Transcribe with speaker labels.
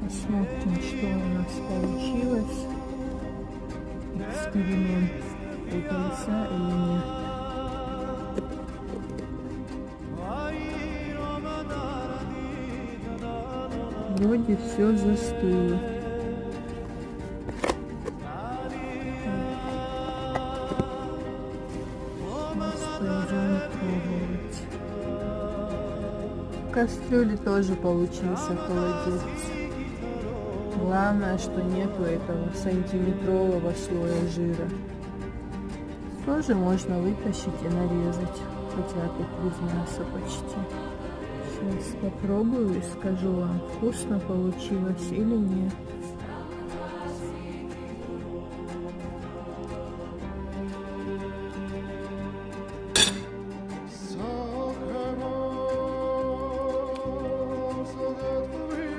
Speaker 1: Посмотрим, что у нас получилось. Эксперимент удался или нет. Вроде все застыло. Сейчас пойдем пробовать. В кастрюле тоже получился холодец. Главное, что нету этого сантиметрового слоя жира. Тоже можно вытащить и нарезать, хотя тут без мяса почти. Сейчас попробую и скажу вам, вкусно получилось или нет.